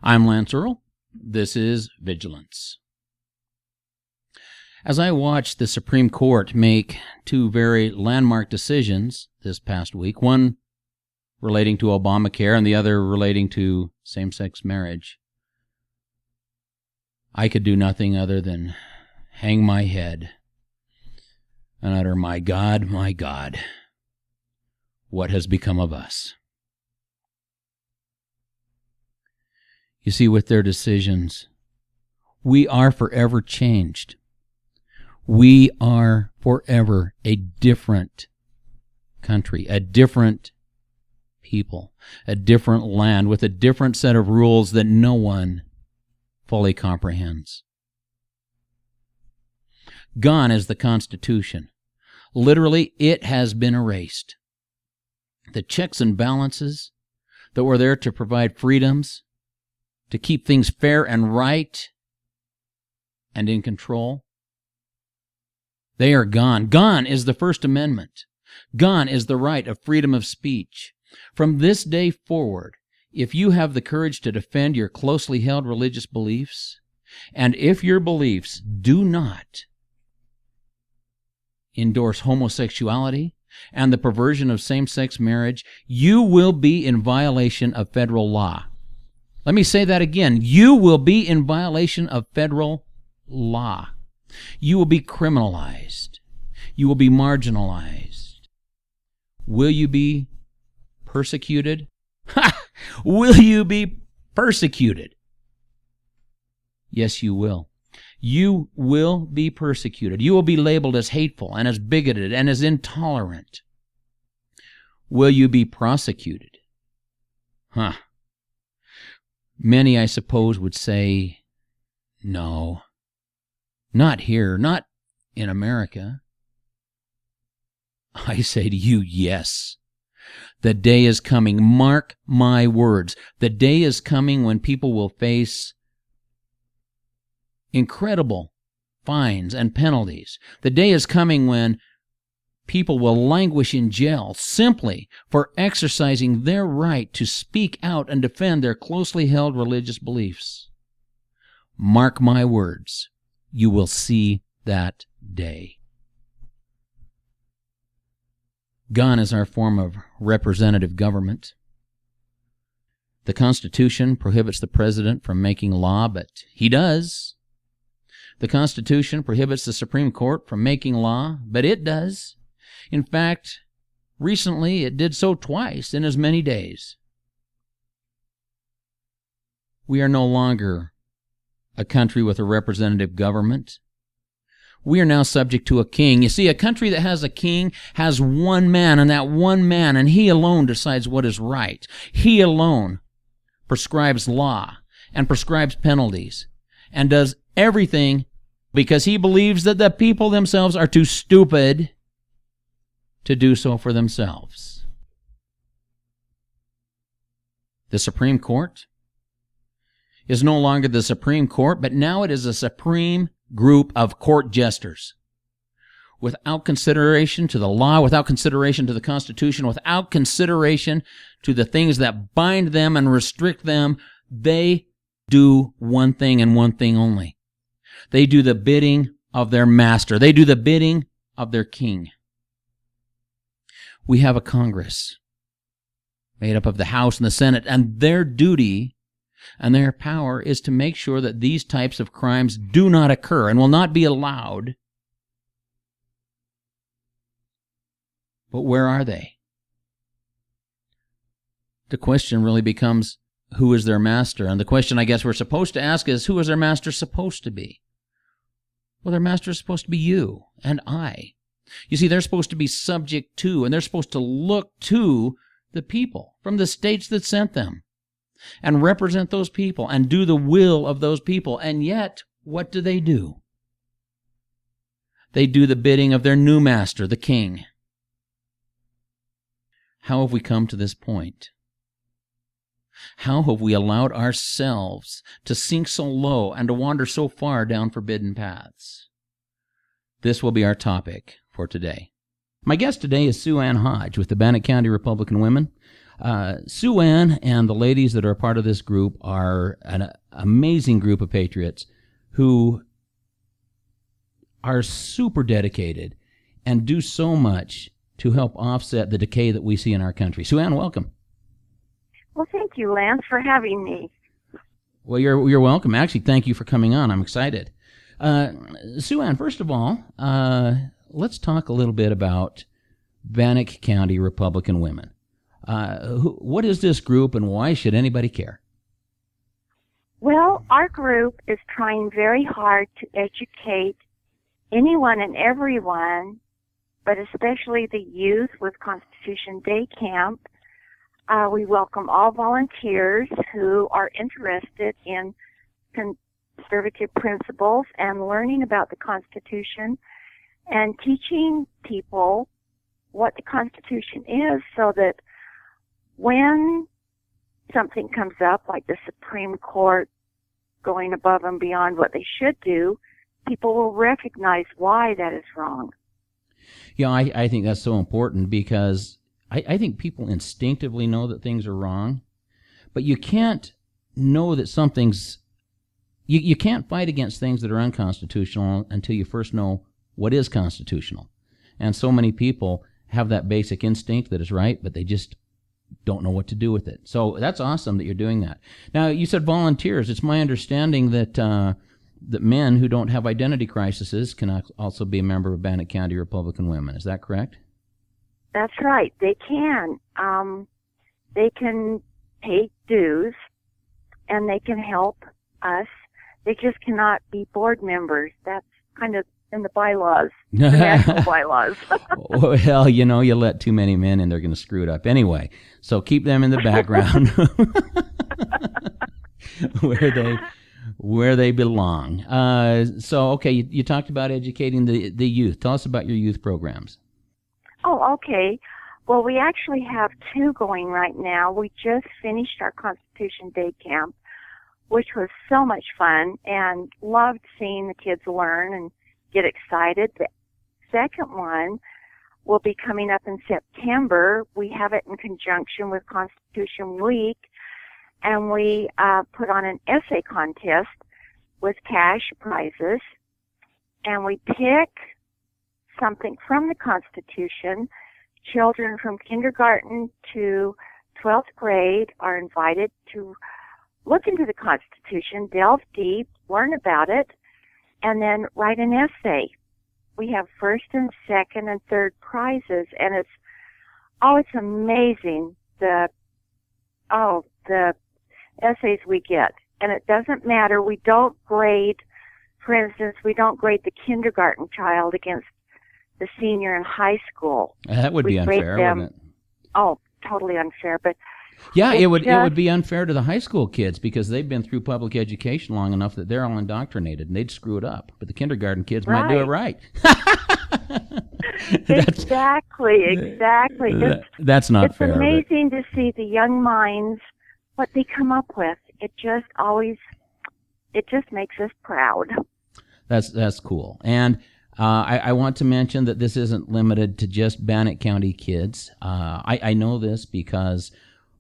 I'm Lance Earle. This is Vigilance. As I watched the Supreme Court make two very landmark decisions this past week, one relating to Obamacare and the other relating to same-sex marriage, I could do nothing other than hang my head and utter, my God, what has become of us? You see, with their decisions, we are forever changed. We are forever a different country, a different people, a different land with a different set of rules that no one fully comprehends. Gone is the Constitution. Literally, it has been erased. The checks and balances that were there to provide freedoms, to keep things fair and right and in control, they are gone. Gone is the First Amendment. Gone is the right of freedom of speech. From this day forward, if you have the courage to defend your closely held religious beliefs, and if your beliefs do not endorse homosexuality and the perversion of same-sex marriage, you will be in violation of federal law. Let me say that again. You will be in violation of federal law. You will be criminalized. You will be marginalized. Will you be persecuted? Will you be persecuted? Yes, you will. You will be persecuted. You will be labeled as hateful and as bigoted and as intolerant. Will you be prosecuted? Many, I suppose, would say, no, not here, not in America. I say to you, yes. The day is coming. Mark my words. The day is coming when people will face incredible fines and penalties. The day is coming when people will languish in jail simply for exercising their right to speak out and defend their closely held religious beliefs. Mark my words, you will see that day. Gone is our form of representative government. The Constitution prohibits the president from making law, but he does. The Constitution prohibits the Supreme Court from making law, but it does. In fact, recently it did so twice in as many days. We are no longer a country with a representative government. We are now subject to a king. You see, a country that has a king has one man, and that one man, and he alone decides what is right. He alone prescribes law and prescribes penalties and does everything because he believes that the people themselves are too stupid to do so for themselves. The Supreme Court is no longer the Supreme Court, but now it is a supreme group of court jesters. Without consideration to the law, without consideration to the Constitution, without consideration to the things that bind them and restrict them, they do one thing and one thing only. They do the bidding of their master. They do the bidding of their king. We have a Congress made up of the House and the Senate, and their duty and their power is to make sure that these types of crimes do not occur and will not be allowed. But where are they? The question really becomes, who is their master? And the question I guess we're supposed to ask is, who is their master supposed to be? Well, their master is supposed to be you and I. You see, they're supposed to be subject to, and they're supposed to look to the people from the states that sent them and represent those people and do the will of those people. And yet, what do? They do the bidding of their new master, the king. How have we come to this point? How have we allowed ourselves to sink so low and to wander so far down forbidden paths? This will be our topic for today. My guest today is SueAnn Hodge with the Bannock County Republican Women. SueAnn and the ladies that are a part of this group are an amazing group of patriots who are super dedicated and do so much to help offset the decay that we see in our country. SueAnn, welcome. Well, thank you, Lance, for having me. Well, you're welcome. Actually, thank you for coming on. I'm excited. SueAnn, first of all, let's talk a little bit about Bannock County Republican Women. What is this group, and why should anybody care? Well, our group is trying very hard to educate anyone and everyone, but especially the youth with Constitution Day Camp. We welcome all volunteers who are interested in conservative principles and learning about the Constitution and teaching people what the Constitution is, so that when something comes up, like the Supreme Court going above and beyond what they should do, people will recognize why that is wrong. Yeah, I think that's so important, because I think people instinctively know that things are wrong, but you can't know that something's... You can't fight against things that are unconstitutional until you first know what is constitutional. And so many people have that basic instinct that is right, but they just don't know what to do with it. So that's awesome that you're doing that. Now, you said volunteers. It's my understanding that that men who don't have identity crises can also be a member of Bannock County Republican Women. Is that correct? That's right. They can. They can pay dues, and they can help us. They just cannot be board members. That's kind of in the bylaws, the national bylaws. Well, you let too many men in, they're going to screw it up anyway. So keep them in the background where they belong. So, okay, you talked about educating the youth. Tell us about your youth programs. Oh, okay. Well, we actually have two going right now. We just finished our Constitution Day Camp, which was so much fun, and loved seeing the kids learn and get excited. The second one will be coming up in September. We have it in conjunction with Constitution Week, and we put on an essay contest with cash prizes, and we pick something from the Constitution. Children from kindergarten to 12th grade are invited to look into the Constitution, delve deep, learn about it, and then write an essay. We have first and second and third prizes, and it's amazing the essays we get. And it doesn't matter. We don't grade, for instance, we don't grade the kindergarten child against the senior in high school. That would be unfair, wouldn't it? Oh, totally unfair, but yeah, it would be unfair to the high school kids, because they've been through public education long enough that they're all indoctrinated and they'd screw it up. But the kindergarten kids might do it right. Exactly. That's not fair. It's amazing to see the young minds, what they come up with. It just makes us proud. That's cool. And I want to mention that this isn't limited to just Bannock County kids. I know this because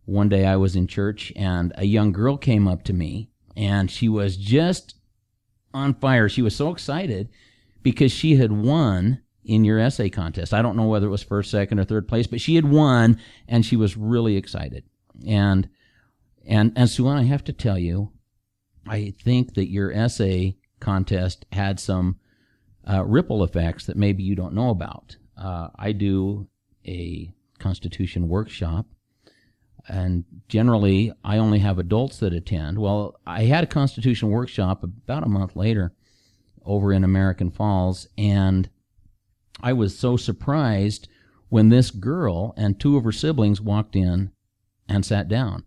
one day I was in church and a young girl came up to me, and she was just on fire. She was so excited because she had won in your essay contest. I don't know whether it was first, second, or third place, but she had won, and she was really excited. And SueAnn, I have to tell you, I think that your essay contest had some ripple effects that maybe you don't know about. I do a Constitution workshop, and generally I only have adults that attend. Well, I had a Constitution workshop about a month later over in American Falls, and I was so surprised when this girl and two of her siblings walked in and sat down.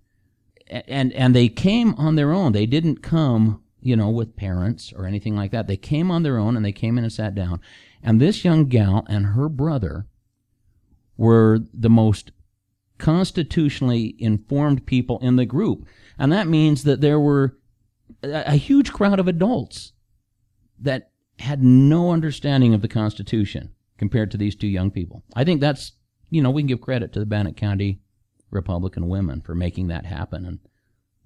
And they came on their own. They didn't come, with parents or anything like that. They came on their own, and they came in and sat down. And this young gal and her brother were the most constitutionally informed people in the group. And that means that there were a huge crowd of adults that had no understanding of the Constitution compared to these two young people. I think that's, we can give credit to the Bannock County Republican Women for making that happen and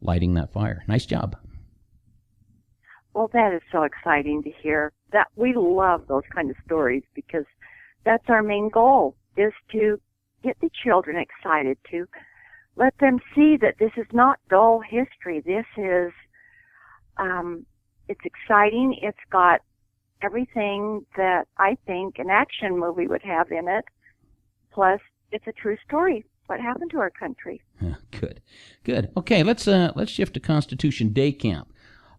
lighting that fire. Nice job. Well, that is so exciting to hear. That we love those kind of stories because that's our main goal, is to get the children excited, to let them see that this is not dull history. This is, it's exciting. It's got everything that I think an action movie would have in it. Plus, it's a true story. What happened to our country? Good. Okay, let's shift to Constitution Day Camp.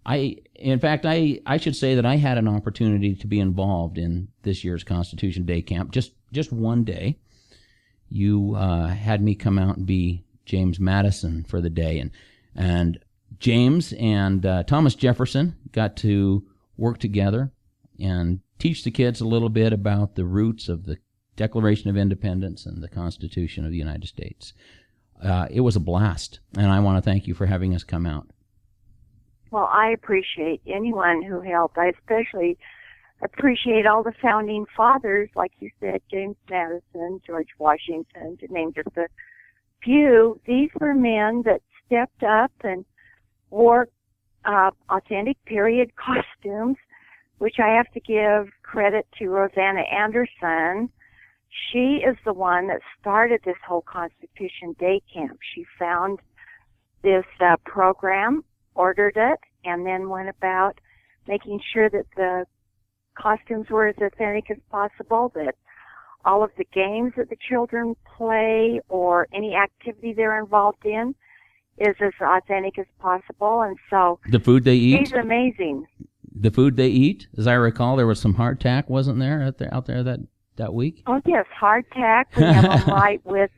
In fact, I should say that I had an opportunity to be involved in this year's Constitution Day Camp. Just one day, you had me come out and be James Madison for the day, and James and Thomas Jefferson got to work together and teach the kids a little bit about the roots of the Declaration of Independence and the Constitution of the United States. It was a blast, and I want to thank you for having us come out. Well, I appreciate anyone who helped. I especially appreciate all the founding fathers, like you said, James Madison, George Washington, to name just a few. These were men that stepped up and wore authentic period costumes, which I have to give credit to Rosanna Anderson. She is the one that started this whole Constitution Day Camp. She found this program, ordered it, and then went about making sure that the costumes were as authentic as possible, that all of the games that the children play or any activity they're involved in is as authentic as possible. And so the food they eat, she's amazing. The food they eat, as I recall, there was some hardtack, wasn't there, out there that week? Oh yes, hardtack. We have them right with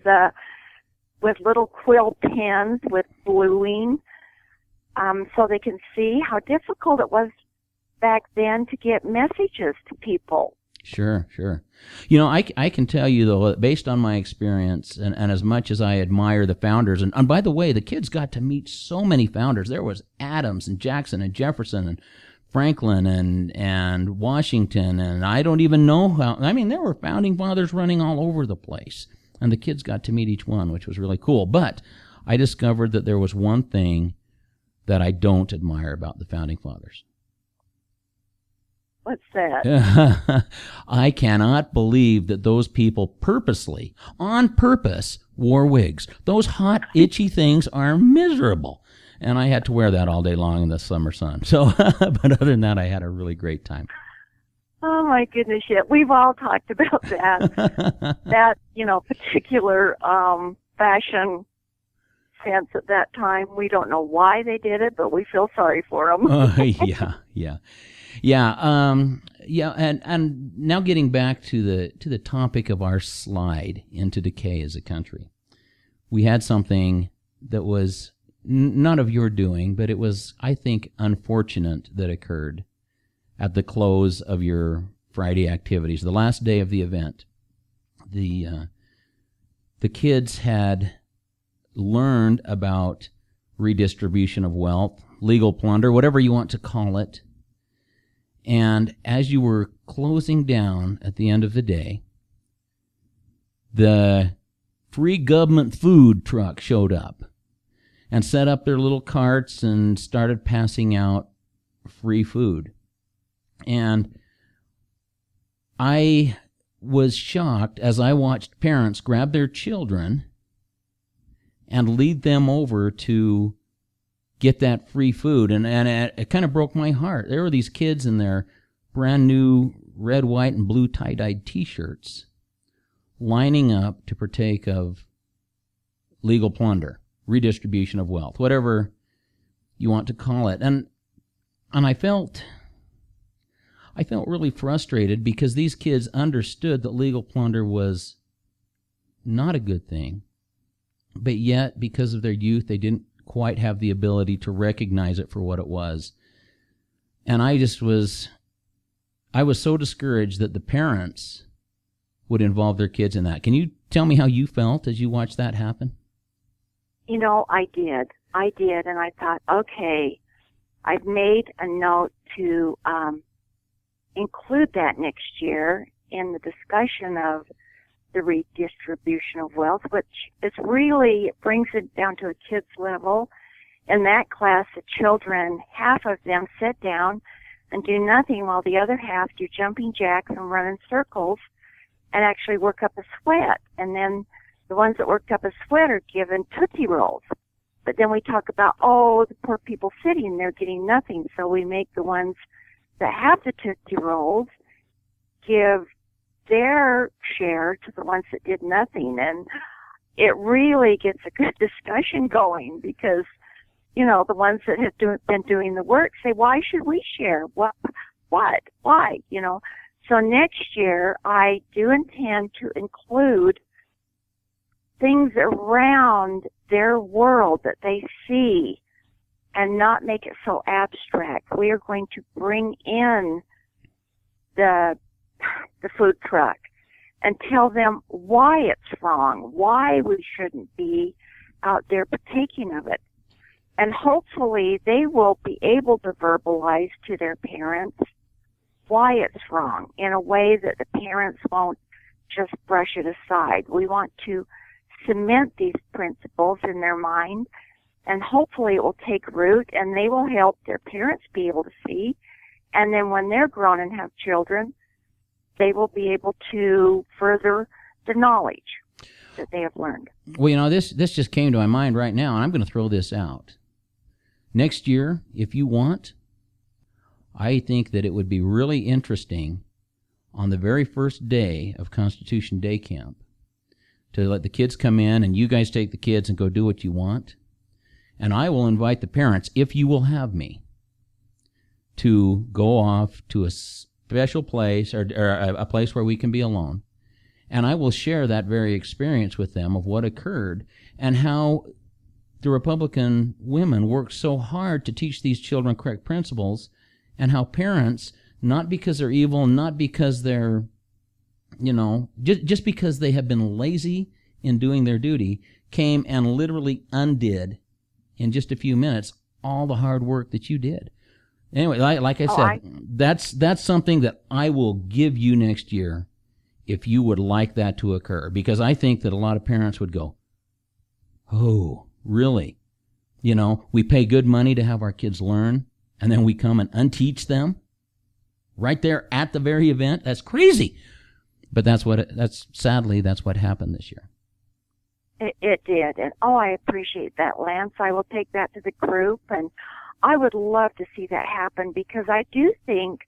little quill pens with bluing, so they can see how difficult it was back then to get messages to people. Sure. You know, I can tell you, though, based on my experience, and as much as I admire the founders, and by the way, the kids got to meet so many founders. There was Adams and Jackson and Jefferson and Franklin and Washington, and I don't even know how. I mean, there were founding fathers running all over the place, and the kids got to meet each one, which was really cool. But I discovered that there was one thing that I don't admire about the founding fathers. What's that? I cannot believe that those people purposely, on purpose, wore wigs. Those hot, itchy things are miserable. And I had to wear that all day long in the summer sun. So, but other than that, I had a really great time. Oh my goodness, yeah. We've all talked about that. That, particular fashion sense at that time. We don't know why they did it, but we feel sorry for them. Yeah. And now getting back to the topic of our slide into decay as a country, we had something that was not of your doing, but it was, I think, unfortunate that occurred at the close of your Friday activities, the last day of the event. The kids had learned about redistribution of wealth, legal plunder, whatever you want to call it. And as you were closing down at the end of the day, the free government food truck showed up and set up their little carts and started passing out free food. And I was shocked as I watched parents grab their children and lead them over to get that free food. And it kind of broke my heart. There were these kids in their brand new red, white, and blue tie-dyed T-shirts lining up to partake of legal plunder, redistribution of wealth, whatever you want to call it. And I felt really frustrated because these kids understood that legal plunder was not a good thing, but yet because of their youth, they didn't quite have the ability to recognize it for what it was. And I was so discouraged that the parents would involve their kids in that. Can you tell me how you felt as you watched that happen? I did, and I thought, okay, I've made a note to include that next year in the discussion of the redistribution of wealth, which is really, it brings it down to a kid's level. In that class, the children, half of them sit down and do nothing while the other half do jumping jacks and run in circles and actually work up a sweat. And then the ones that worked up a sweat are given Tootsie Rolls. But then we talk about, oh, the poor people sitting there getting nothing. So we make the ones that have the Tootsie Rolls give their share to the ones that did nothing. And it really gets a good discussion going because, you know, the ones that have been doing the work say, why should we share? What? Why? You know. So next year, I do intend to include things around their world that they see and not make it so abstract. We are going to bring in the food truck and tell them why it's wrong, why we shouldn't be out there partaking of it. And hopefully they will be able to verbalize to their parents why it's wrong in a way that the parents won't just brush it aside. We want to cement these principles in their mind, and hopefully it will take root and they will help their parents be able to see. And then when they're grown and have children, they will be able to further the knowledge that they have learned. Well, you know, this just came to my mind right now, and I'm going to throw this out. Next year, if you want, I think that it would be really interesting on the very first day of Constitution Day Camp to let the kids come in and you guys take the kids and go do what you want. And I will invite the parents, if you will have me, to go off to a special place or a place where we can be alone. And I will share that very experience with them of what occurred and how the Republican women worked so hard to teach these children correct principles, and how parents, not because they're evil, not because they're, you know, just because they have been lazy in doing their duty, came and literally undid in just a few minutes all the hard work that you did. Anyway, like I said, that's something that I will give you next year if you would like that to occur, because I think that a lot of parents would go, oh, really? You know, we pay good money to have our kids learn, and then we come and unteach them right there at the very event? That's crazy. But sadly, that's what happened this year. It did. And I appreciate that, Lance. I will take that to the group, and I would love to see that happen, because I do think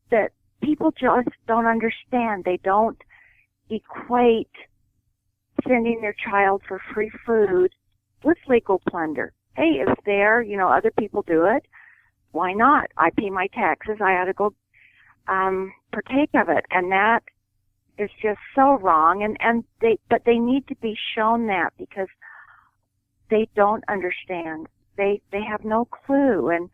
that people just don't understand. They don't equate sending their child for free food with legal plunder. Hey, it's there, you know, other people do it. Why not? I pay my taxes. I ought to go partake of it. And that is just so wrong. But they need to be shown that, because they don't understand. They have no clue. And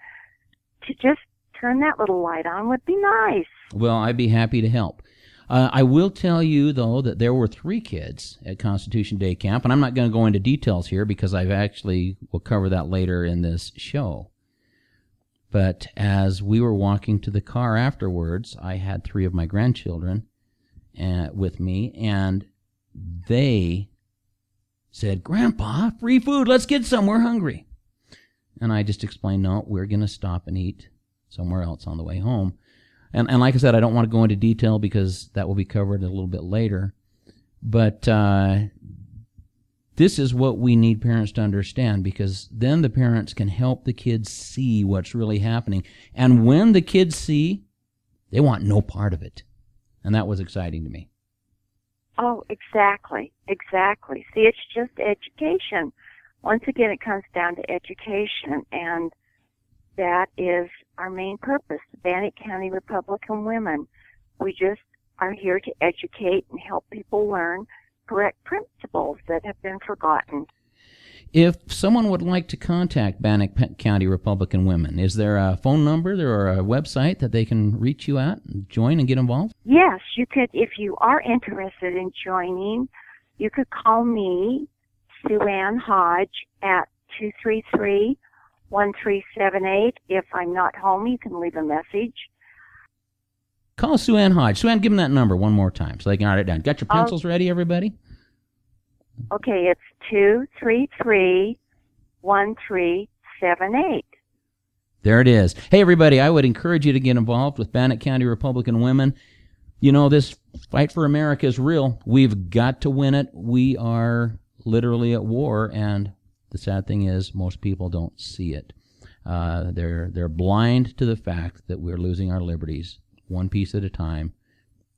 to just turn that little light on would be nice. Well, I'd be happy to help. I will tell you, though, that there were 3 kids at Constitution Day Camp, and I'm not going to go into details here because will cover that later in this show. But as we were walking to the car afterwards, I had 3 of my grandchildren with me, and they said, "Grandpa, free food, let's get some, we're hungry." And I just explained, no, we're going to stop and eat somewhere else on the way home. And like I said, I don't want to go into detail because that will be covered a little bit later. But this is what we need parents to understand, because then the parents can help the kids see what's really happening. And when the kids see, they want no part of it. And that was exciting to me. Oh, exactly. See, it's just education. Once again, it comes down to education, and that is our main purpose, the Bannock County Republican Women. We just are here to educate and help people learn correct principles that have been forgotten. If someone would like to contact Bannock County Republican Women, is there a phone number or a website that they can reach you at and join and get involved? Yes, you could. If you are interested in joining, you could call me, SueAnn Hodge, at 233-1378. If I'm not home, you can leave a message. Call SueAnn Hodge. SueAnn, give them that number one more time so they can write it down. Got your pencils ready, everybody? Okay, it's 233-1378. There it is. Hey, everybody, I would encourage you to get involved with Bannock County Republican Women. You know, this fight for America is real. We've got to win it. We are literally at war, and the sad thing is most people don't see it. They're blind to the fact that we're losing our liberties one piece at a time.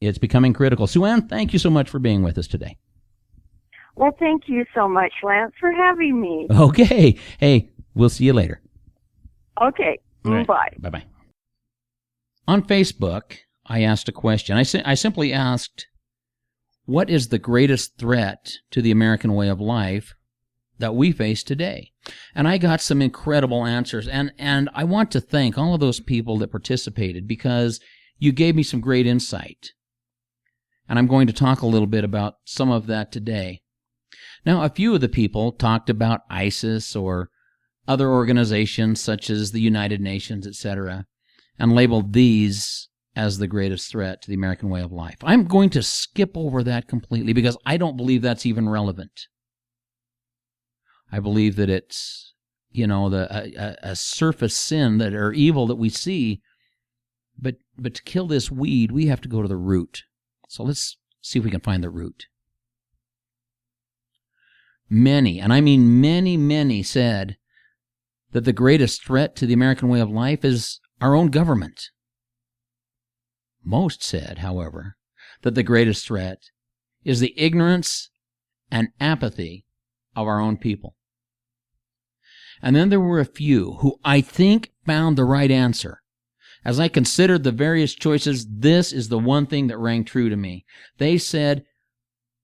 It's becoming critical. SueAnn, thank you so much for being with us today. Well, thank you so much, Lance, for having me. Okay. Hey, we'll see you later. Okay. Right. Bye. Bye-bye. On Facebook, I asked a question. I simply asked, what is the greatest threat to the American way of life that we face today? And I got some incredible answers. And I want to thank all of those people that participated because you gave me some great insight. And I'm going to talk a little bit about some of that today. Now, a few of the people talked about ISIS or other organizations such as the United Nations, etc., and labeled these as the greatest threat to the American way of life. I'm going to skip over that completely because I don't believe that's even relevant. I believe that it's, a surface sin that or evil that we see, but to kill this weed, we have to go to the root. So let's see if we can find the root. Many, and I mean many, said that the greatest threat to the American way of life is our own government. Most said, however, that the greatest threat is the ignorance and apathy of our own people. And then there were a few who I think found the right answer. As I considered the various choices, this is the one thing that rang true to me. They said,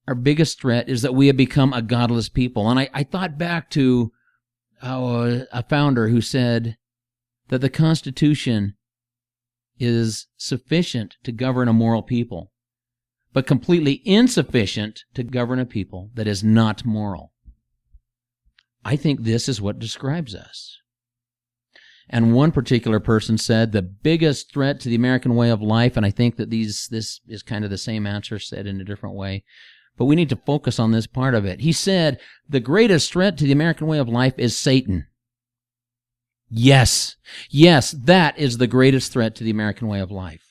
our biggest threat is that we have become a godless people. And I thought back to a founder who said that the Constitution is sufficient to govern a moral people, but completely insufficient to govern a people that is not moral. I think this is what describes us. And one particular person said the biggest threat to the American way of life, and I think that this is kind of the same answer said in a different way, but we need to focus on this part of it. He said the greatest threat to the American way of life is Satan. Yes, that is the greatest threat to the American way of life.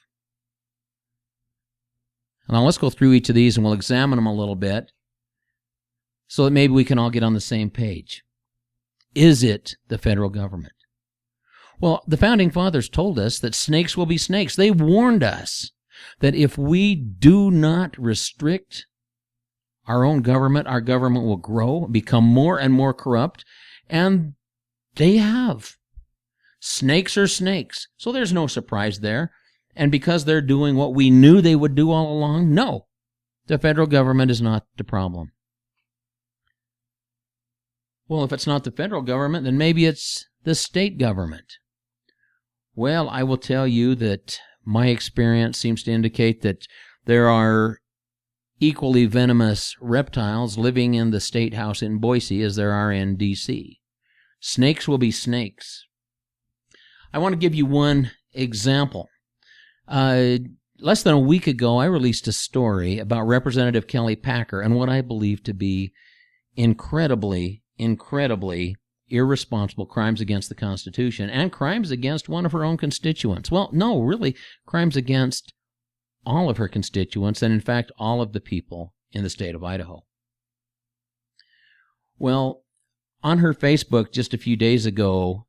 Now let's go through each of these and we'll examine them a little bit so that maybe we can all get on the same page. Is it the federal government? Well, the Founding Fathers told us that snakes will be snakes. They warned us that if we do not restrict our own government, our government will grow, become more and more corrupt, and they have. Snakes are snakes, so there's no surprise there. And because they're doing what we knew they would do all along, no, the federal government is not the problem. Well, if it's not the federal government, then maybe it's the state government. Well, I will tell you that my experience seems to indicate that there are equally venomous reptiles living in the State House in Boise as there are in D.C. Snakes will be snakes. I want to give you one example. Less than a week ago, I released a story about Representative Kelley Packer and what I believe to be incredibly irresponsible crimes against the Constitution and crimes against one of her own constituents. Well, no, really, crimes against all of her constituents and, in fact, all of the people in the state of Idaho. Well, on her Facebook just a few days ago,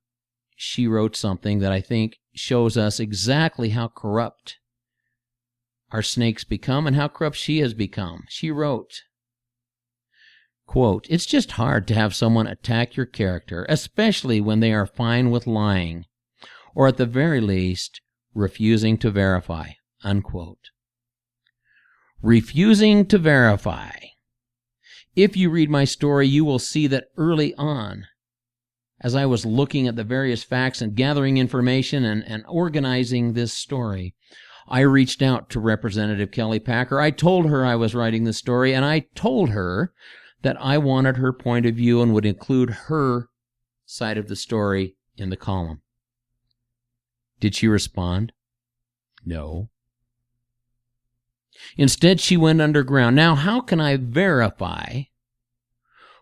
she wrote something that I think shows us exactly how corrupt our snakes become and how corrupt she has become. She wrote, quote, "It's just hard to have someone attack your character, especially when they are fine with lying, or at the very least, refusing to verify," unquote. Refusing to verify. If you read my story, you will see that early on, as I was looking at the various facts and gathering information and organizing this story, I reached out to Representative Kelley Packer. I told her I was writing this story, and I told her that I wanted her point of view and would include her side of the story in the column. Did she respond? No. Instead, she went underground. Now, how can I verify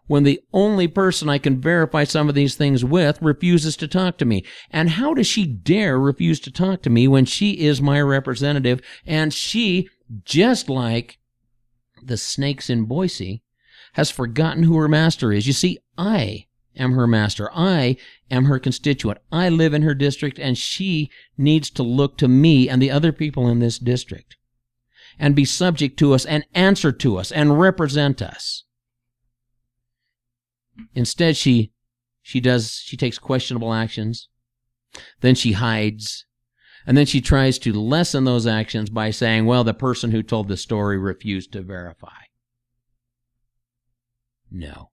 when the only person I can verify some of these things with refuses to talk to me? And how does she dare refuse to talk to me when she is my representative, and she, just like the snakes in Boise, has forgotten who her master is? You see, I am her master. I am her constituent. I live in her district, and she needs to look to me and the other people in this district and be subject to us and answer to us and represent us. Instead, she takes questionable actions, then she hides, and then she tries to lessen those actions by saying, well, the person who told the story refused to verify. No.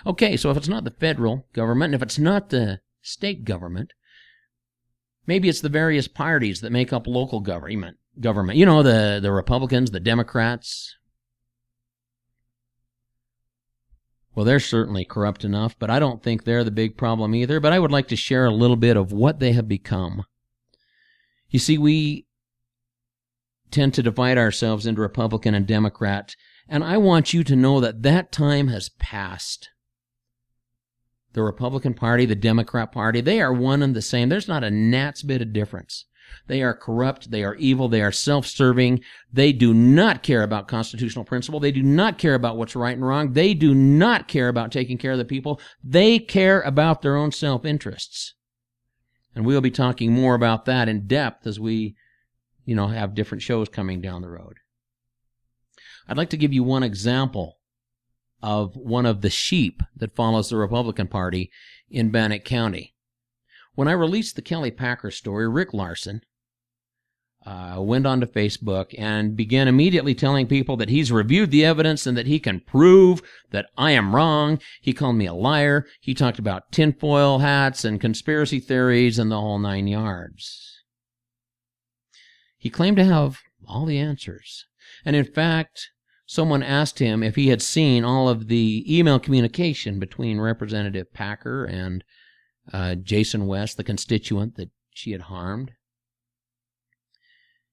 Okay, so if it's not the federal government, and if it's not the state government, maybe it's the various parties that make up local government. You know, the Republicans, the Democrats. Well, they're certainly corrupt enough, but I don't think they're the big problem either. But I would like to share a little bit of what they have become. You see, we tend to divide ourselves into Republican and Democrat, and I want you to know that that time has passed. The Republican Party, the Democrat Party, they are one and the same. There's not a gnat's bit of difference. They are corrupt, they are evil, they are self-serving. They do not care about constitutional principle. They do not care about what's right and wrong. They do not care about taking care of the people. They care about their own self-interests. And we'll be talking more about that in depth as we, have different shows coming down the road. I'd like to give you one example of one of the sheep that follows the Republican Party in Bannock County. When I released the Kelley Packer story, Rick Larsen went onto Facebook and began immediately telling people that he's reviewed the evidence and that he can prove that I am wrong. He called me a liar. He talked about tinfoil hats and conspiracy theories and the whole 9 yards. He claimed to have all the answers. And in fact, someone asked him if he had seen all of the email communication between Representative Packer and Jason West, the constituent that she had harmed.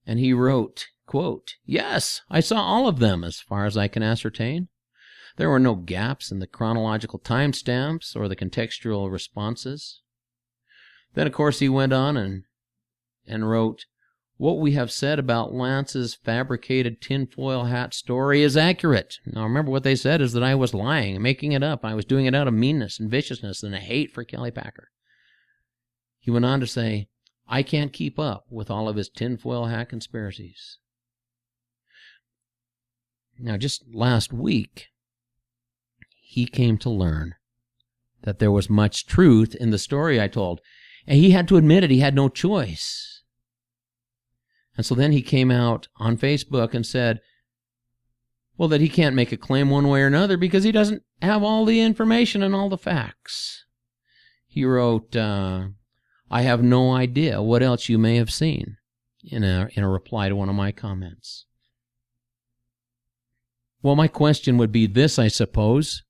And he wrote, quote, "Yes, I saw all of them as far as I can ascertain. There were no gaps in the chronological timestamps or the contextual responses." Then, of course, he went on and wrote, "What we have said about Lance's fabricated tinfoil hat story is accurate." Now, remember what they said is that I was lying, making it up. I was doing it out of meanness and viciousness and a hate for Kelley Packer. He went on to say, "I can't keep up with all of his tinfoil hat conspiracies." Now, just last week, he came to learn that there was much truth in the story I told, and he had to admit it. He had no choice. And so then he came out on Facebook and said, well, that he can't make a claim one way or another because he doesn't have all the information and all the facts. He wrote, "I have no idea what else you may have seen," in a reply to one of my comments. Well, my question would be this, I suppose.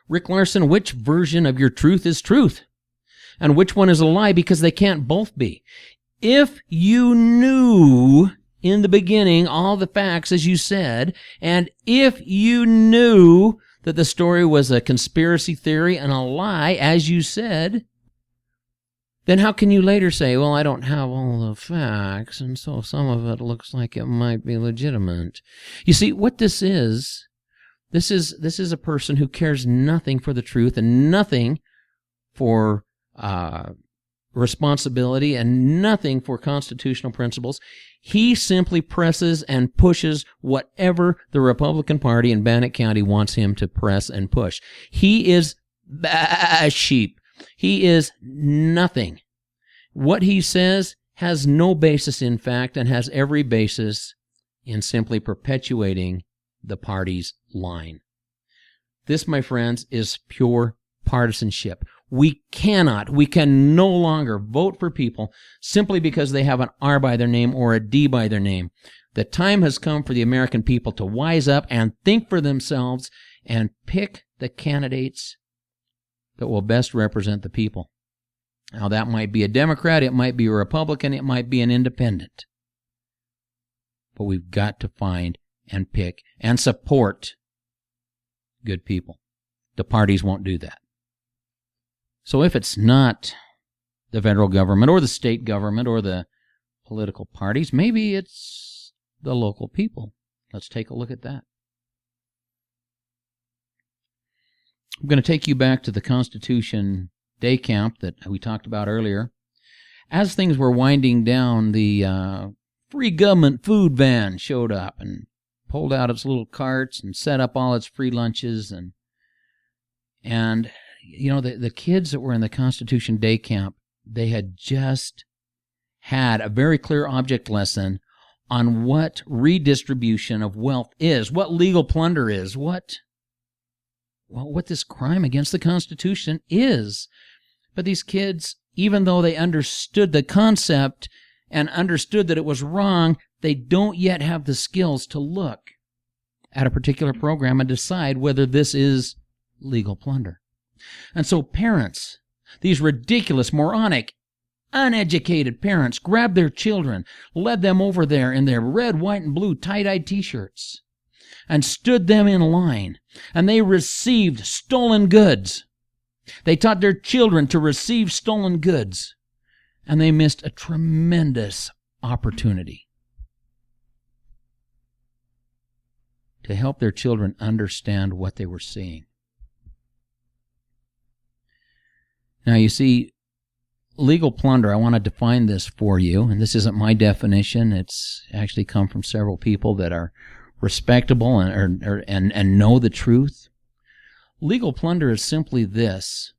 Rick Larsen, which version of your truth is truth? And which one is a lie? Because they can't both be. If you knew in the beginning all the facts, as you said, and if you knew that the story was a conspiracy theory and a lie, as you said, then how can you later say, well, I don't have all the facts, and so some of it looks like it might be legitimate? You see, what this is a person who cares nothing for the truth and nothing for responsibility and nothing for constitutional principles. He simply presses and pushes whatever the Republican Party in Bannock County wants him to press and push. He is a sheep. He is nothing. What he says has no basis in fact and has every basis in simply perpetuating the party's line. This, my friends, is pure partisanship. We can no longer vote for people simply because they have an R by their name or a D by their name. The time has come for the American people to wise up and think for themselves and pick the candidates that will best represent the people. Now, that might be a Democrat, it might be a Republican, it might be an independent. But we've got to find and pick and support good people. The parties won't do that. So if it's not the federal government or the state government or the political parties, maybe it's the local people. Let's take a look at that. I'm going to take you back to the Constitution Day Camp that we talked about earlier. As things were winding down, the free government food van showed up and pulled out its little carts and set up all its free lunches. And you know, the kids that were in the Constitution Day Camp, they had just had a very clear object lesson on what redistribution of wealth is, what legal plunder is, what this crime against the Constitution is. But these kids, even though they understood the concept and understood that it was wrong, they don't yet have the skills to look at a particular program and decide whether this is legal plunder. And so parents, these ridiculous, moronic, uneducated parents, grabbed their children, led them over there in their red, white, and blue tie-dyed T-shirts, and stood them in line, and they received stolen goods. They taught their children to receive stolen goods, and they missed a tremendous opportunity to help their children understand what they were seeing. Now, you see, legal plunder, I want to define this for you, and this isn't my definition. It's actually come from several people that are respectable and know the truth. Legal plunder is simply this.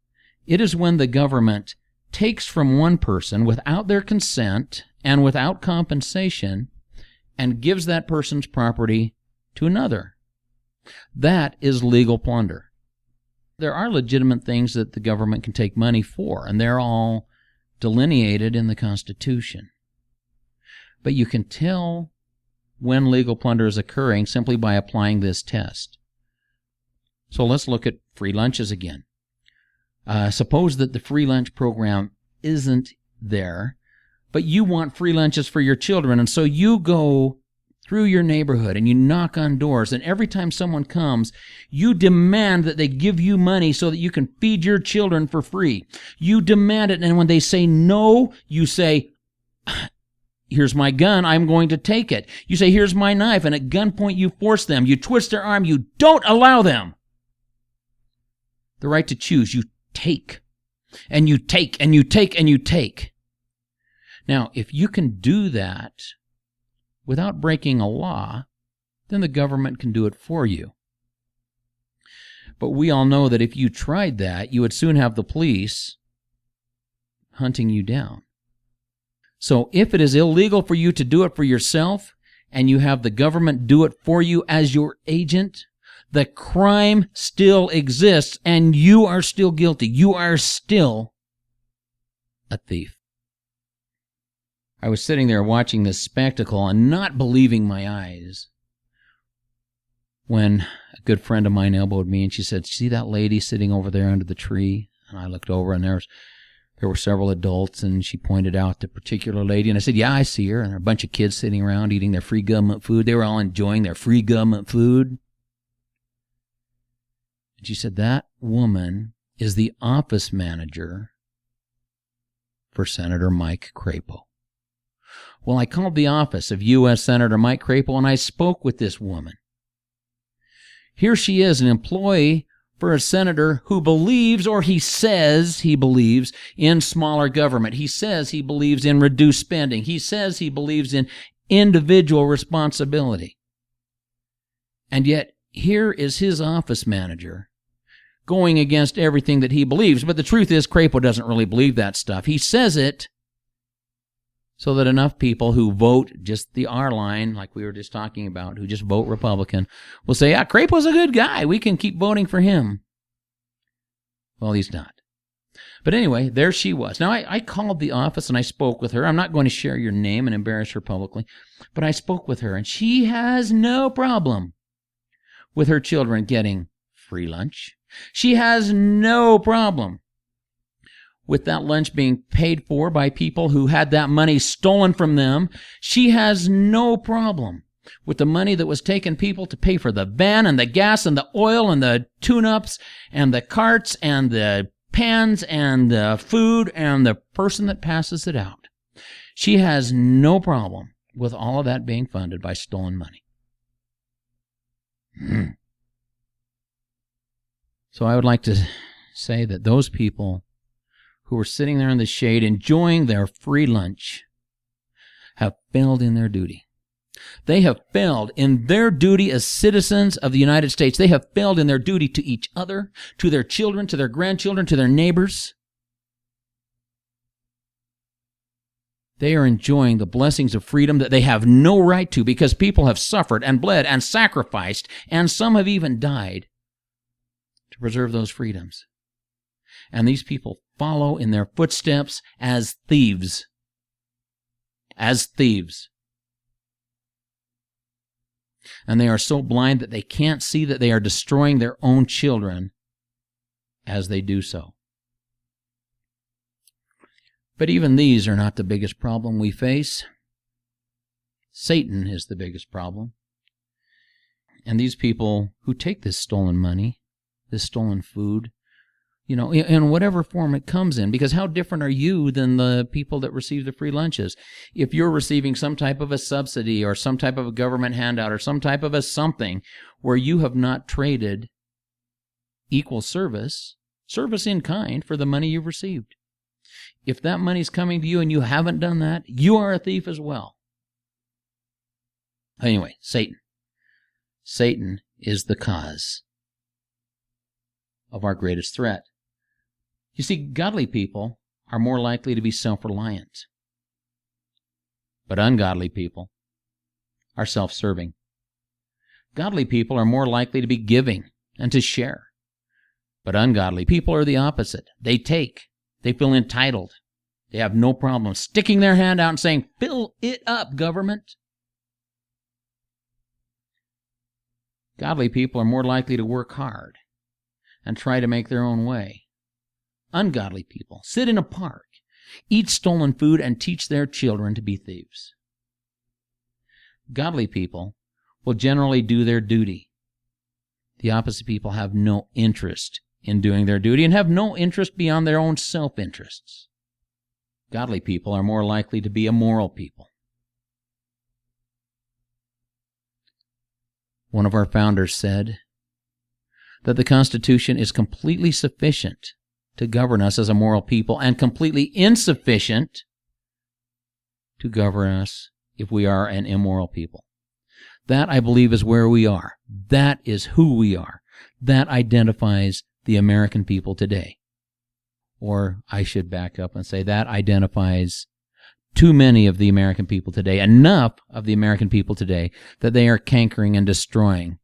It is when the government takes from one person without their consent and without compensation and gives that person's property to another. That is legal plunder. There are legitimate things that the government can take money for, and they're all delineated in the Constitution. But you can tell when legal plunder is occurring simply by applying this test. So let's look at free lunches again. Suppose that the free lunch program isn't there, but you want free lunches for your children, and so you go through your neighborhood and you knock on doors, and every time someone comes, you demand that they give you money so that you can feed your children for free. You demand it, and when they say no, you say, here's my gun, I'm going to take it. You say, here's my knife, and at gunpoint you force them. You twist their arm, you don't allow them the right to choose. You take, and you take, and you take, and you take. Now, if you can do that without breaking a law, then the government can do it for you. But we all know that if you tried that, you would soon have the police hunting you down. So if it is illegal for you to do it for yourself, and you have the government do it for you as your agent, the crime still exists, and you are still guilty. You are still a thief. I was sitting there watching this spectacle and not believing my eyes when a good friend of mine elbowed me and she said, see that lady sitting over there under the tree? And I looked over and there were several adults, and she pointed out the particular lady, and I said, yeah, I see her. And there were a bunch of kids sitting around eating their free government food. They were all enjoying their free government food. And she said, that woman is the office manager for Senator Mike Crapo. Well, I called the office of U.S. Senator Mike Crapo, and I spoke with this woman. Here she is, an employee for a senator who believes, or he says he believes, in smaller government. He says he believes in reduced spending. He says he believes in individual responsibility. And yet, here is his office manager going against everything that he believes. But the truth is, Crapo doesn't really believe that stuff. He says it so that enough people who vote just the R line, like we were just talking about, who just vote Republican, will say, yeah, Crapo's a good guy. We can keep voting for him. Well, he's not. But anyway, there she was. Now, I called the office and I spoke with her. I'm not going to share your name and embarrass her publicly, but I spoke with her, and she has no problem with her children getting free lunch. She has no problem with that lunch being paid for by people who had that money stolen from them. She has no problem with the money that was taking people to pay for the van and the gas and the oil and the tune-ups and the carts and the pans and the food and the person that passes it out. She has no problem with all of that being funded by stolen money. So I would like to say that those people who are sitting there in the shade enjoying their free lunch have failed in their duty. They have failed in their duty as citizens of the United States. They have failed in their duty to each other, to their children, to their grandchildren, to their neighbors. They are enjoying the blessings of freedom that they have no right to because people have suffered and bled and sacrificed, and some have even died to preserve those freedoms. And these people follow in their footsteps as thieves. As thieves. And they are so blind that they can't see that they are destroying their own children as they do so. But even these are not the biggest problem we face. Satan is the biggest problem. And these people who take this stolen money, this stolen food, in whatever form it comes in, because how different are you than the people that receive the free lunches? If you're receiving some type of a subsidy or some type of a government handout or some type of a something where you have not traded equal service in kind for the money you've received. If that money's coming to you and you haven't done that, you are a thief as well. Anyway, Satan. Satan is the cause of our greatest threat. You see, godly people are more likely to be self-reliant, but ungodly people are self-serving. Godly people are more likely to be giving and to share, but ungodly people are the opposite. They take. They feel entitled. They have no problem sticking their hand out and saying, "Fill it up, government." Godly people are more likely to work hard and try to make their own way. Ungodly people sit in a park, eat stolen food, and teach their children to be thieves. Godly people will generally do their duty. The opposite people have no interest in doing their duty and have no interest beyond their own self-interests. Godly people are more likely to be immoral people. One of our founders said that the Constitution is completely sufficient to govern us as a moral people and completely insufficient to govern us if we are an immoral people. That, I believe, is where we are. That is who we are. That identifies the American people today. Or I should back up and say that identifies too many of the American people today, enough of the American people today, that they are cankering and destroying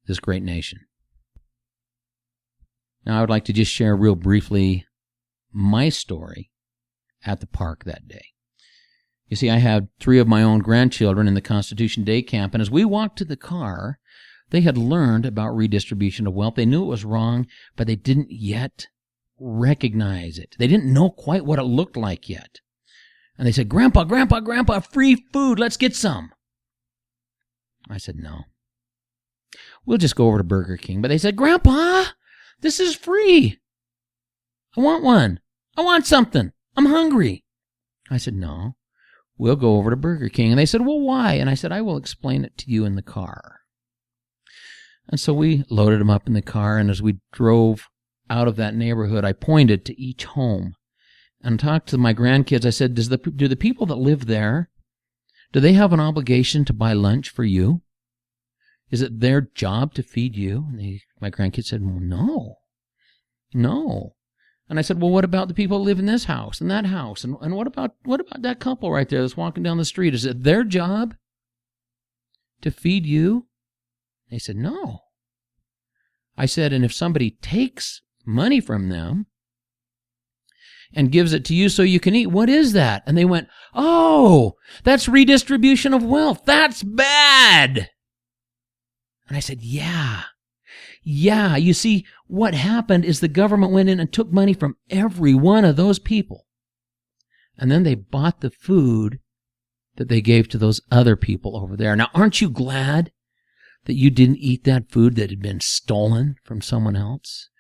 this great nation. Now, I would like to just share real briefly my story at the park that day. You see, I had 3 of my own grandchildren in the Constitution Day camp, and as we walked to the car, they had learned about redistribution of wealth. They knew it was wrong, but they didn't yet recognize it. They didn't know quite what it looked like yet. And they said, "Grandpa, Grandpa, Grandpa, free food, let's get some." I said, "No. We'll just go over to Burger King." But they said, "Grandpa, this is free. I want one. I want something. I'm hungry." I said, "No, we'll go over to Burger King." And they said, "Well, why?" And I said, "I will explain it to you in the car." And so we loaded them up in the car, and as we drove out of that neighborhood, I pointed to each home and talked to my grandkids. I said, do the people that live there, do they have an obligation to buy lunch for you? Is it their job to feed you? And my grandkids said, "Well, no. And I said, "Well, what about the people who live in this house and that house? And what about that couple right there that's walking down the street? Is it their job to feed you?" They said, "No." I said, "And if somebody takes money from them and gives it to you so you can eat, what is that?" And they went, "Oh, that's redistribution of wealth. That's bad." And I said, Yeah. You see, what happened is the government went in and took money from every one of those people. And then they bought the food that they gave to those other people over there. Now, aren't you glad that you didn't eat that food that had been stolen from someone else?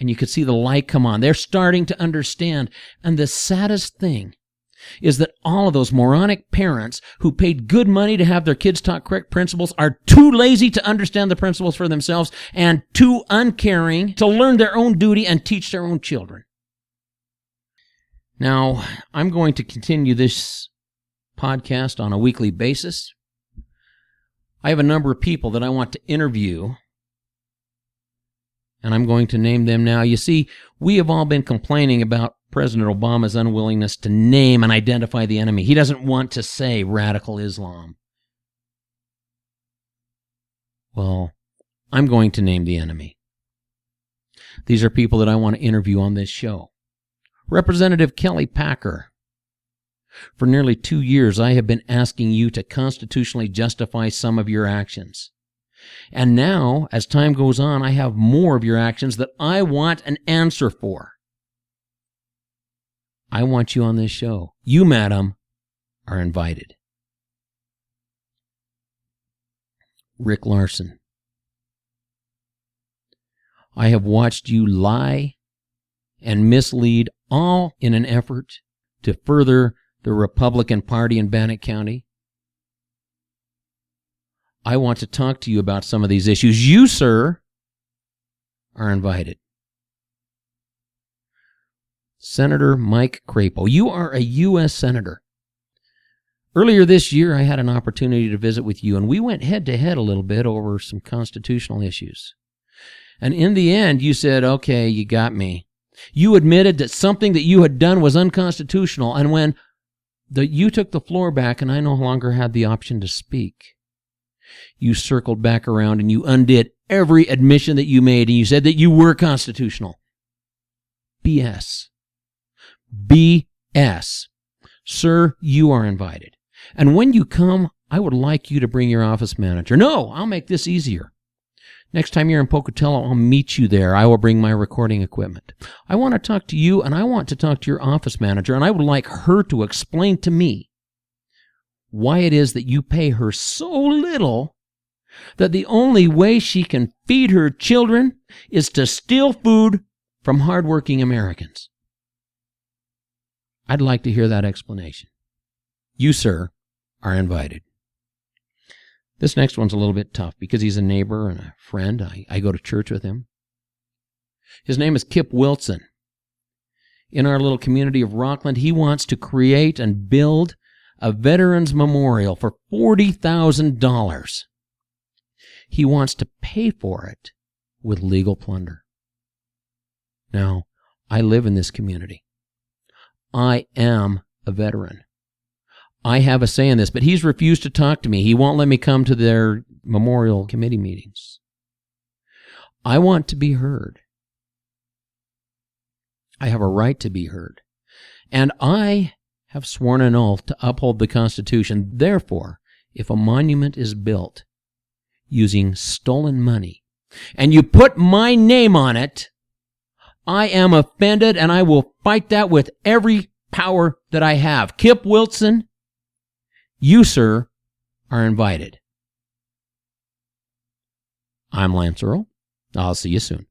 And you could see the light come on. They're starting to understand. And the saddest thing is that all of those moronic parents who paid good money to have their kids taught correct principles are too lazy to understand the principles for themselves and too uncaring to learn their own duty and teach their own children. Now, I'm going to continue this podcast on a weekly basis. I have a number of people that I want to interview, and I'm going to name them now. You see, we have all been complaining about President Obama's unwillingness to name and identify the enemy. He doesn't want to say radical Islam. Well, I'm going to name the enemy. These are people that I want to interview on this show. Representative Kelley Packer. For nearly 2 years, I have been asking you to constitutionally justify some of your actions. And now, as time goes on, I have more of your actions that I want an answer for. I want you on this show. You, madam, are invited. Rick Larsen. I have watched you lie and mislead, all in an effort to further the Republican Party in Bannock County. I want to talk to you about some of these issues. You, sir, are invited. Senator Mike Crapo. You are a U.S. Senator. Earlier this year, I had an opportunity to visit with you, and we went head-to-head a little bit over some constitutional issues. And in the end, you said, okay, you got me. You admitted that something that you had done was unconstitutional, and when you took the floor back and I no longer had the option to speak, you circled back around and you undid every admission that you made, and you said that you were constitutional. BS. BS. Sir, you are invited. And when you come, I would like you to bring your office manager. No, I'll make this easier. Next time you're in Pocatello, I'll meet you there. I will bring my recording equipment. I want to talk to you, and I want to talk to your office manager, and I would like her to explain to me why it is that you pay her so little that the only way she can feed her children is to steal food from hardworking Americans. I'd like to hear that explanation. You, sir, are invited. This next one's a little bit tough because he's a neighbor and a friend. I go to church with him. His name is Kip Wilson. In our little community of Rockland, he wants to create and build a veterans memorial for $40,000. He wants to pay for it with legal plunder. Now, I live in this community. I am a veteran. I have a say in this, but he's refused to talk to me. He won't let me come to their memorial committee meetings. I want to be heard. I have a right to be heard. And I have sworn an oath to uphold the Constitution. Therefore, if a monument is built using stolen money, and you put my name on it, I am offended, and I will fight that with every power that I have. Kip Wilson, you, sir, are invited. I'm Lance Earl. I'll see you soon.